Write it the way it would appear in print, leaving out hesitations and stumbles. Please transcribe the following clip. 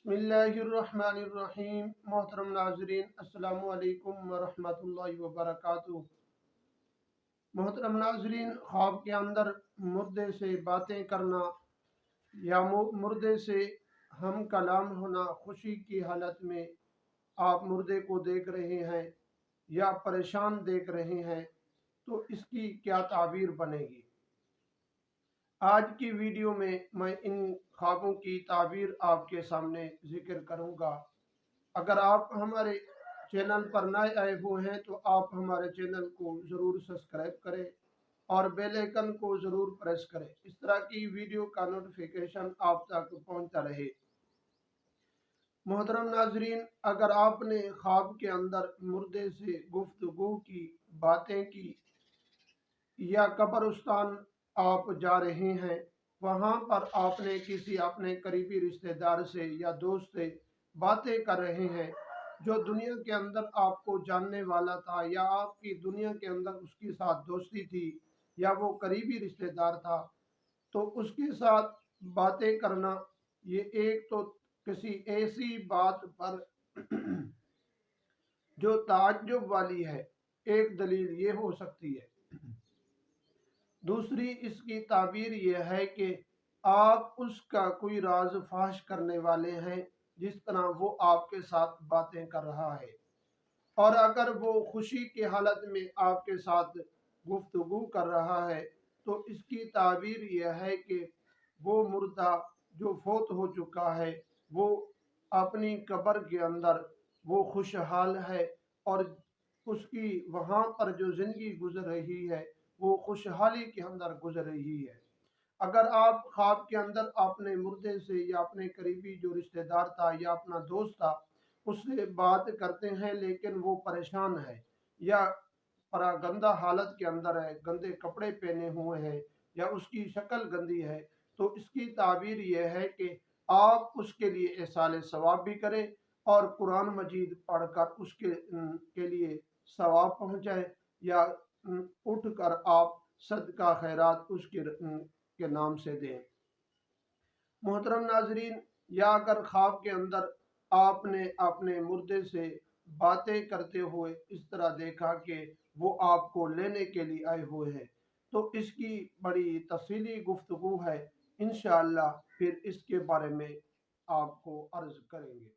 बिस्मिल्लाहिर्रहमानिर्रहीम। मोहतरम नाजरीन, अस्सलामु अलैकुम वरहमतुल्लाहि वबरकातुहू। मोहतरम नाजरीन, ख्वाब के अंदर मुर्दे से बातें करना या मुर्दे से हम कलाम होना, खुशी की हालत में आप मुर्दे को देख रहे हैं या परेशान देख रहे हैं, तो इसकी क्या ताबीर बनेगी। आज की वीडियो में मैं इन ख्वाबों की ताबीर आपके सामने जिक्र करूंगा। अगर आप हमारे चैनल पर नए आए हुए हैं तो आप हमारे चैनल को ज़रूर सब्सक्राइब करें और बेल आइकन को ज़रूर प्रेस करें। इस तरह की वीडियो का नोटिफिकेशन आप तक पहुंचता रहे। मोहतरम नाजरीन, अगर आपने ख्वाब के अंदर मुर्दे से गुफ्तगू की, बातें की या कब्रिस्तान आप जा रहे हैं, वहाँ पर आपने किसी अपने करीबी रिश्तेदार से या दोस्त से बातें कर रहे हैं जो दुनिया के अंदर आपको जानने वाला था या आपकी दुनिया के अंदर उसके साथ दोस्ती थी या वो करीबी रिश्तेदार था, तो उसके साथ बातें करना, ये एक तो किसी ऐसी बात पर जो ताज्जुब वाली है, एक दलील ये हो सकती है। दूसरी इसकी ताबीर यह है कि आप उसका कोई राज फाश करने वाले हैं, जिस तरह वो आपके साथ बातें कर रहा है। और अगर वो खुशी की हालत में आपके साथ गुफ्तगू कर रहा है, तो इसकी ताबीर यह है कि वो मुर्दा जो फोत हो चुका है, वो अपनी कब्र के अंदर वो खुशहाल है और उसकी वहाँ पर जो ज़िंदगी गुजर रही है वो खुशहाली के अंदर गुजर रही है। अगर आप ख्वाब के अंदर अपने मुर्दे से या अपने करीबी जो रिश्तेदार था या अपना दोस्त था उससे बात करते हैं लेकिन वो परेशान है या गंदा हालत के अंदर है, गंदे कपड़े पहने हुए हैं या उसकी शक्ल गंदी है, तो इसकी ताबीर यह है कि आप उसके लिए एहसाल सवाब भी करें और कुरान मजीद पढ़कर उसके के लिए सवाब पहुँचाए या उठकर आप सदका खैरात उसके के नाम से दें। मोहतरम नाजरीन, या अगर ख्वाब के अंदर आपने अपने मुर्दे से बातें करते हुए इस तरह देखा कि वो आपको लेने के लिए आए हुए हैं, तो इसकी बड़ी तफसीली गुफ्तगू है। इंशाअल्लाह फिर इसके बारे में आपको अर्ज करेंगे।